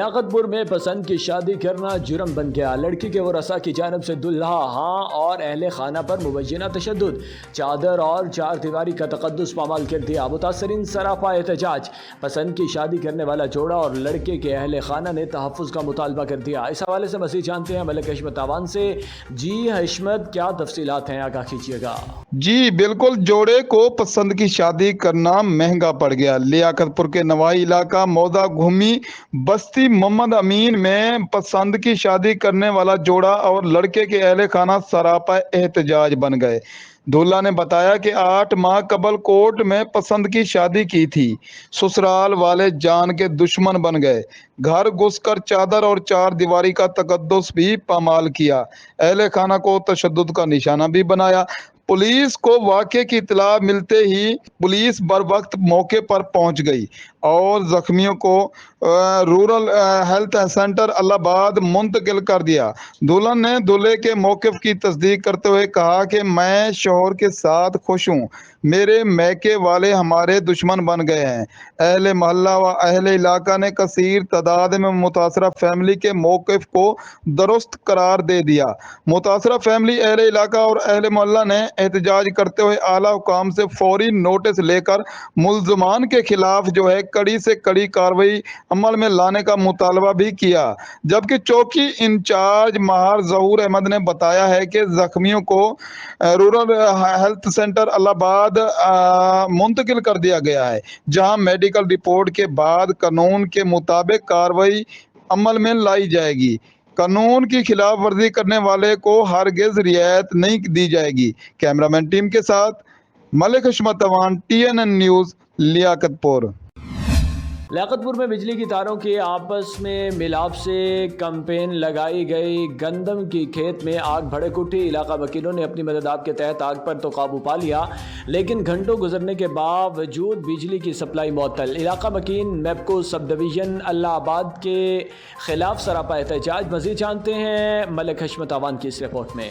لیاقت پور میں پسند کی شادی کرنا جرم بن گیا. لڑکی کے ورثاء کی جانب سے دلہا ہاں اور اہل خانہ پر مبینہ تشدد, چادر اور چار دیواری کا تقدس پامال کر دیا. متاثرین سراپا احتجاج. پسند کی شادی کرنے والا جوڑا اور لڑکے کے اہل خانہ نے تحفظ کا مطالبہ کر دیا. اس حوالے سے مزید جانتے ہیں ملک حشمت تاوان سے. جی حشمت, کیا تفصیلات ہیں, آگاہ کیجیے گا. جی بالکل, جوڑے کو پسند کی شادی کرنا مہنگا پڑ گیا. لیاقت پور کے نوائی علاقہ مودا گھومی بستی محمد امین میں پسند کی شادی کرنے والا جوڑا اور لڑکے کے اہل خانہ سراپا احتجاج بن گئے. دولہا نے بتایا کہ 8 ماہ قبل کورٹ میں پسند کی شادی کی تھی. سسرال والے جان کے دشمن بن گئے. گھر گھس کر چادر اور چار دیواری کا تقدس بھی پامال کیا. اہل خانہ کو تشدد کا نشانہ بھی بنایا. پولیس کو واقعے کی اطلاع ملتے ہی پولیس بر وقت موقع پر پہنچ گئی اور زخمیوں کو رورل ہیلتھ سینٹر الہ آباد منتقل کر دیا. دلہن نے دولہے کے موقف کی تصدیق کرتے ہوئے کہا کہ میں شوہر کے ساتھ خوش ہوں, میرے میکے والے ہمارے دشمن بن گئے ہیں. اہل محلہ و اہل علاقہ نے کثیر تعداد میں متاثرہ فیملی کے موقف کو درست قرار دے دیا. متاثرہ فیملی, اہل علاقہ اور اہل محلہ نے احتجاج کرتے ہوئے اعلیٰ حکام سے فوری نوٹس لے کر ملزمان کے خلاف کڑی سے کڑی کارروائی عمل میں لانے کا مطالبہ بھی کیا. جبکہ چوکی انچارج ماہر ظہور احمد نے بتایا ہے کہ زخمیوں کو رورل ہیلتھ سینٹر الہ آباد منتقل کر دیا گیا ہے, جہاں میڈیکل رپورٹ کے بعد قانون کے مطابق کارروائی عمل میں لائی جائے گی. قانون کی خلاف ورزی کرنے والے کو ہرگز رعایت نہیں دی جائے گی. کیمرامین ٹیم کے ساتھ ملک حشمت تاوان, TNN نیوز, لیاقت پور. لیاقت پور میں بجلی کی تاروں کے آپس میں ملاپ سے کمپین لگائی گئی. گندم کی کھیت میں آگ بھڑک اٹھی. علاقہ وکیلوں نے اپنی مدد کے تحت آگ پر تو قابو پا لیا, لیکن گھنٹوں گزرنے کے باوجود بجلی کی سپلائی معطل. علاقہ مکین میپکو سب ڈویژن الہ آباد کے خلاف سراپا احتجاج. مزید جانتے ہیں ملک حشمت تاوان کی اس رپورٹ میں.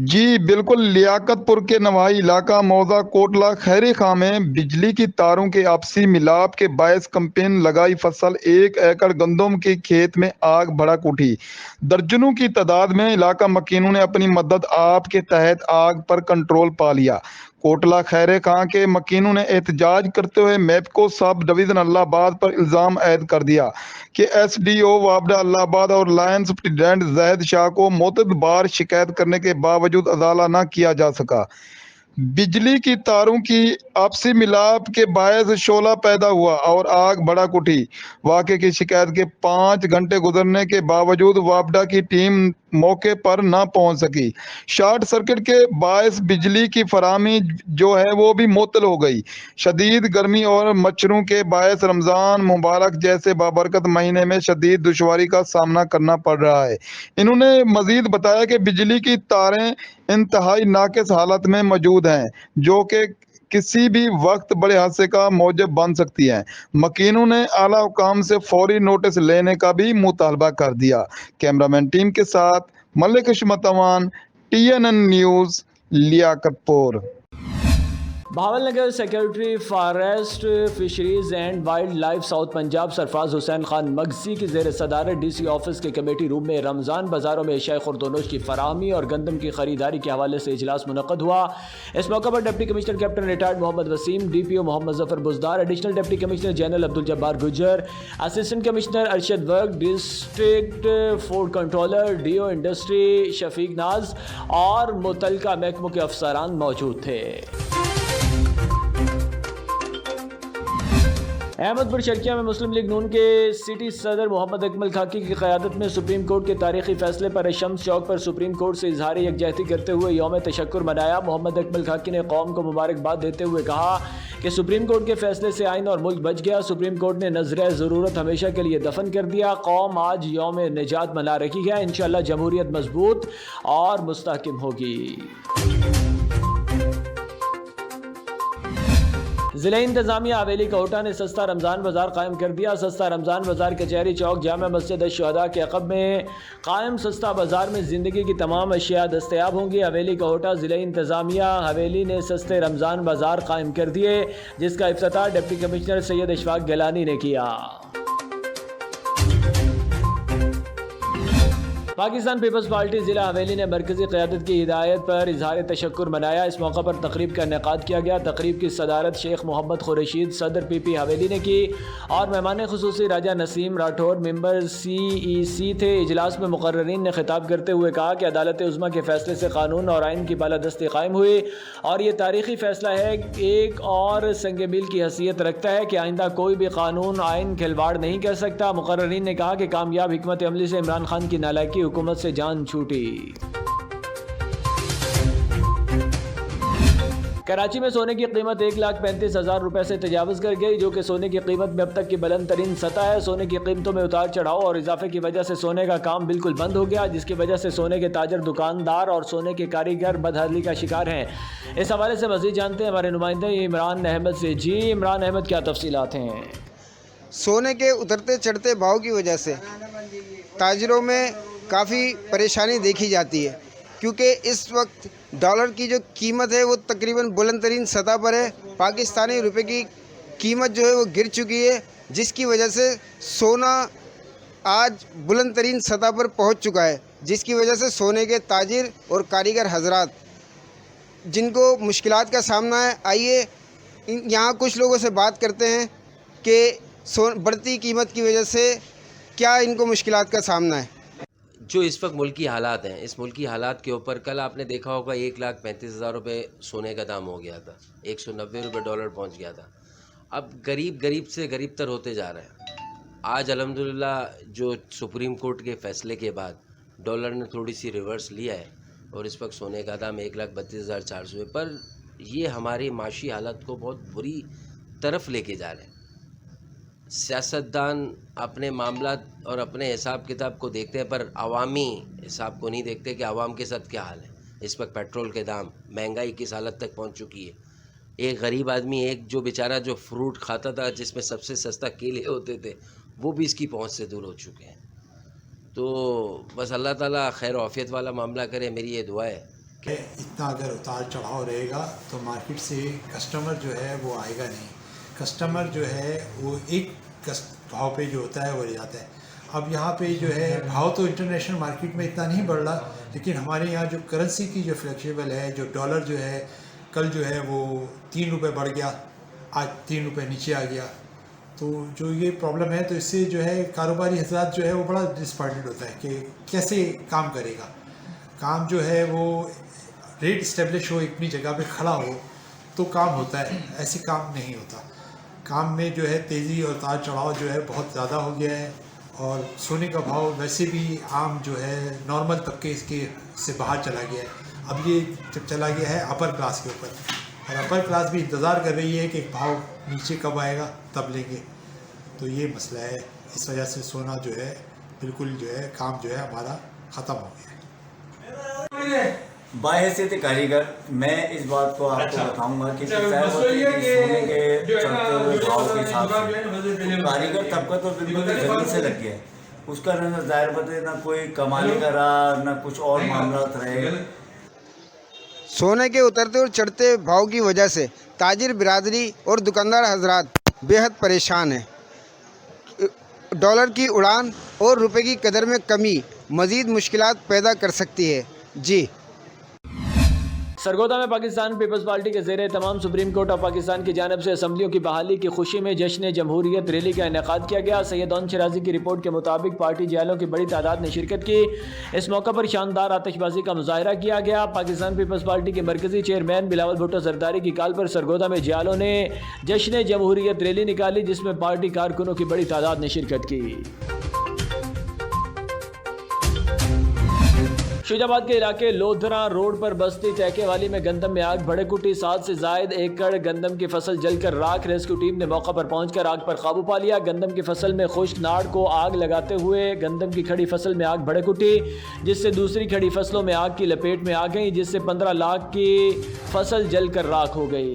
جی بالکل, لیاقت پور کے نوائی علاقہ موزہ کوٹلہ خیری خاں میں بجلی کی تاروں کے آپسی ملاپ کے باعث کمپین لگائی فصل 1 ایکڑ گندم کے کھیت میں آگ بھڑک اٹھی. درجنوں کی تعداد میں علاقہ مکینوں نے اپنی مدد آپ کے تحت آگ پر کنٹرول پا لیا. کوٹلہ خیرے خاں کے مکینوں نے احتجاج کرتے ہوئے میپکو سب ڈویژن الہ آباد پر الزام عائد کر دیا کہ SDO وابڈہ الہ آباد اور لائن سپرنٹینڈنٹ زاہد شاہ کو متعدد بار شکایت کرنے کے باوجود ازالہ نہ کیا جا سکا. بجلی کی تاروں کی آپسی ملاپ کے باعث شعلہ پیدا ہوا اور آگ بھڑک اٹھی. واقعے کی شکایت کے 5 گھنٹے گزرنے کے باوجود وابڈہ کی ٹیم موقع پر نہ پہنچ سکی. شارٹ سرکٹ کے باعث بجلی کی فراہمی وہ بھی معطل ہو گئی. شدید گرمی اور مچھروں کے باعث رمضان مبارک جیسے بابرکت مہینے میں شدید دشواری کا سامنا کرنا پڑ رہا ہے. انہوں نے مزید بتایا کہ بجلی کی تاریں انتہائی ناقص حالت میں موجود ہیں, جو کہ کسی بھی وقت بڑے حادثے کا موجب بن سکتی ہیں. مکینوں نے اعلیٰ حکام سے فوری نوٹس لینے کا بھی مطالبہ کر دیا. کیمرامین ٹیم کے ساتھ ملک حشمت تاوان, TNN news, Liaquatpur. Bahawalnagar secretary forest fisheries and wildlife south Punjab Sarfraz Hussain Khan Magsi کی زیر صدارت DC آفس کے کمیٹی روم میں رمضان بازاروں میں اشیاء خوردونوش کی فراہمی اور گندم کی خریداری کے حوالے سے اجلاس منعقد ہوا. اس موقع پر deputy commissioner captain retired Muhammad Waseem, DPO Muhammad Zafar Buzdar, additional deputy commissioner general Abdul Jabbar Gujjar, assistant commissioner Arshad Virk, district food controller DO industry Shafiq Naz اور متعلقہ محکموں کے افسران موجود تھے. احمد پور شرکیہ میں مسلم لیگ نون کے سٹی صدر محمد اکمل خاکی کی قیادت میں سپریم کورٹ کے تاریخی فیصلے پر شمس چوک پر سپریم کورٹ سے اظہار یکجہتی کرتے ہوئے یوم تشکر منایا. محمد اکمل خاکی نے قوم کو مبارکباد دیتے ہوئے کہا کہ سپریم کورٹ کے فیصلے سے آئین اور ملک بچ گیا. سپریم کورٹ نے نظر ضرورت ہمیشہ کے لیے دفن کر دیا. قوم آج یوم نجات منا رہی ہے. انشاءاللہ جمہوریت مضبوط اور مستحکم ہوگی. ضلع انتظامیہ حویلی کوٹہ نے سستا رمضان بازار قائم کر دیا. سستا رمضان بازار کچہری چوک جامع مسجد الشہداء کے عقب میں قائم سستا بازار میں زندگی کی تمام اشیاء دستیاب ہوں گی. حویلی کوٹہ ضلع انتظامیہ حویلی نے سستے رمضان بازار قائم کر دیے, جس کا افتتاح ڈپٹی کمشنر سید اشفاق گیلانی نے کیا. پاکستان پیپلز پارٹی ضلع حویلی نے مرکزی قیادت کی ہدایت پر اظہار تشکر منایا۔ اس موقع پر تقریب کا انعقاد کیا گیا۔ تقریب کی صدارت شیخ محمد خورشید صدر پی پی حویلی نے کی اور مہمان خصوصی راجہ نسیم راٹھور ممبر CEC تھے۔ اجلاس میں مقررین نے خطاب کرتے ہوئے کہا کہ عدالت عظمیٰ کے فیصلے سے قانون اور آئین کی بالادستی قائم ہوئی اور یہ تاریخی فیصلہ ہے ایک اور سنگ میل کی حیثیت رکھتا ہے کہ آئندہ کوئی بھی قانون آئین کھلواڑ نہیں کر سکتا۔ مقررین نے کہا کہ کامیاب حکمت عملی سے عمران خان کی نالائکی حکومت سے جان چھوٹی۔ کراچی میں سونے کی قیمت 1,35,000 روپے سے تجاوز کر گئی، جو کہ سونے کی قیمت میں اب تک کی بلند ترین سطح ہے۔ سونے کی قیمتوں میں اتار چڑھاؤ اور اضافے کی وجہ سے سونے کا کام بالکل بند ہو گیا، جس کی وجہ سے سونے کے تاجر، دکاندار اور سونے کے کاریگر بدحالی کا شکار ہیں۔ اس حوالے سے مزید جانتے ہیں ہمارے نمائندے عمران احمد سے۔ جی عمران احمد، کیا تفصیلات ہیں؟ سونے کے اترتے چڑھتے بھاؤ کی وجہ سے تاجروں میں کافی پریشانی دیکھی جاتی ہے، کیونکہ اس وقت ڈالر کی جو قیمت ہے وہ تقریباً بلند ترین سطح پر ہے۔ پاکستانی روپے کی قیمت جو ہے وہ گر چکی ہے، جس کی وجہ سے سونا آج بلند ترین سطح پر پہنچ چکا ہے، جس کی وجہ سے سونے کے تاجر اور کاریگر حضرات جن کو مشکلات کا سامنا ہے، آئیے یہاں کچھ لوگوں سے بات کرتے ہیں کہ بڑھتی قیمت کی وجہ سے کیا ان کو مشکلات کا سامنا ہے۔ جو اس وقت ملکی حالات ہیں، اس ملکی حالات کے اوپر کل آپ نے دیکھا ہوگا 1,35,000 روپے سونے کا دام ہو گیا تھا، 190 روپے ڈالر پہنچ گیا تھا۔ اب غریب سے غریب تر ہوتے جا رہے ہیں۔ آج الحمدللہ جو سپریم کورٹ کے فیصلے کے بعد ڈالر نے تھوڑی سی ریورس لیا ہے اور اس وقت سونے کا دام 1,32,400 ہے، پر یہ ہماری معاشی حالت کو بہت بری طرف لے کے جا رہے ہیں۔ سیاستدان اپنے معاملات اور اپنے حساب کتاب کو دیکھتے ہیں، پر عوامی حساب کو نہیں دیکھتے کہ عوام کے ساتھ کیا حال ہے۔ اس وقت پیٹرول کے دام، مہنگائی کس حالت تک پہنچ چکی ہے۔ ایک غریب آدمی، ایک جو بیچارہ جو فروٹ کھاتا تھا جس میں سب سے سستا کیلے ہوتے تھے، وہ بھی اس کی پہنچ سے دور ہو چکے ہیں۔ تو بس اللہ تعالیٰ خیر و عافیت والا معاملہ کرے، میری یہ دعا ہے کہ اتنا اگر اتار چڑھاؤ رہے گا تو مارکیٹ سے کسٹمر جو ہے وہ آئے گا نہیں۔ کسٹمر جو ہے وہ ایک بھاؤ پہ جو ہوتا ہے وہ رہ جاتا ہے۔ اب یہاں پہ جو ہے بھاؤ تو انٹرنیشنل مارکیٹ میں اتنا نہیں بڑھ رہا، لیکن ہمارے یہاں جو کرنسی کی جو فلیکسیبل ہے، جو ڈالر جو ہے کل جو ہے وہ 3 روپے بڑھ گیا، آج 3 روپے نیچے آ گیا۔ تو جو یہ پرابلم ہے، تو اس سے جو ہے کاروباری حضرات جو ہے وہ بڑا ڈسپوائنٹڈ ہوتا ہے کہ کیسے کام کرے گا۔ کام جو ہے وہ ریٹ اسٹیبلش ہو، اپنی جگہ پہ کھڑا ہو تو کام ہوتا ہے، ایسے کام نہیں ہوتا۔ کام میں جو ہے تیزی اور اتار چڑھاؤ جو ہے بہت زیادہ ہو گیا ہے، اور سونے کا بھاؤ ویسے بھی عام جو ہے نارمل طبقے اس کے سے باہر چلا گیا ہے۔ اب یہ جب چلا گیا ہے اپر کلاس کے اوپر، اور اپر کلاس بھی انتظار کر رہی ہے کہ بھاؤ نیچے کب آئے گا تب لیں گے۔ تو یہ مسئلہ ہے، اس وجہ سے سونا جو ہے بالکل جو ہے کام جو ہے ہمارا ختم ہو گیا ہے۔ باحیثیت کاریگر میں اس بات کو آپ کو بتاؤں گا کہ سونے کے چڑھتے ہوئے بھاؤ کے حساب سے کاریگر طبقہ تو بالکل زمین سے لگ گیا ہے۔ اس کا ظاہر بات ہے نہ کوئی کمانے کا رہا، نہ کچھ اور معاملات رہے۔ سونے کے اترتے اور چڑھتے بھاؤ کی وجہ سے تاجر برادری اور دکاندار حضرات بے حد پریشان ہیں۔ ڈالر کی اڑان اور روپے کی قدر میں کمی مزید مشکلات پیدا کر سکتی ہے۔ جی سرگودا میں پاکستان پیپلز پارٹی کے زیر اہتمام سپریم کورٹ آف پاکستان کی جانب سے اسمبلیوں کی بحالی کی خوشی میں جشن جمہوریت ریلی کا انعقاد کیا گیا۔ سید اون شرازی کی رپورٹ کے مطابق پارٹی جیلوں کی بڑی تعداد نے شرکت کی۔ اس موقع پر شاندار آتش بازی کا مظاہرہ کیا گیا۔ پاکستان پیپلز پارٹی کے مرکزی چیئرمین بلاول بھٹو زرداری کی کال پر سرگودا میں جیلوں نے جشن جمہوریت ریلی نکالی، جس میں پارٹی کارکنوں کی بڑی تعداد نے شرکت کی۔ شوج آباد کے علاقے لودھرا روڈ پر بستی تیکے والی میں گندم میں آگ بھڑک اٹھی۔ 7 سے زائد ایکڑ گندم کی فصل جل کر راکھ۔ ریسکیو ٹیم نے موقع پر پہنچ کر آگ پر قابو پا لیا۔ گندم کی فصل میں خشک ناڑ کو آگ لگاتے ہوئے گندم کی کھڑی فصل میں آگ بھڑک اٹھی، جس سے دوسری کھڑی فصلوں میں آگ کی لپیٹ میں آ گئی، جس سے 15 لاکھ کی فصل جل کر راکھ ہو گئی۔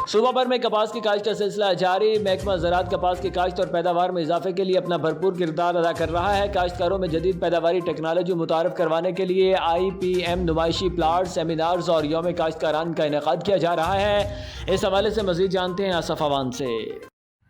صوبہ بھر میں کپاس کی کاشت کا سلسلہ جاری۔ محکمہ زراعت کپاس کی کاشت اور پیداوار میں اضافے کے لیے اپنا بھرپور کردار ادا کر رہا ہے۔ کاشتکاروں میں جدید پیداواری ٹیکنالوجی متعارف کروانے کے لیے IPM نمائشی پلاٹ، سیمینارز اور یوم کاشتکاران کا انعقاد کیا جا رہا ہے۔ اس حوالے سے مزید جانتے ہیں آصف اوان سے۔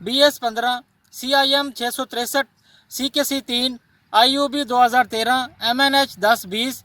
BS-15, CIM 663, CKC 3, IUB 2013, MNH 1020,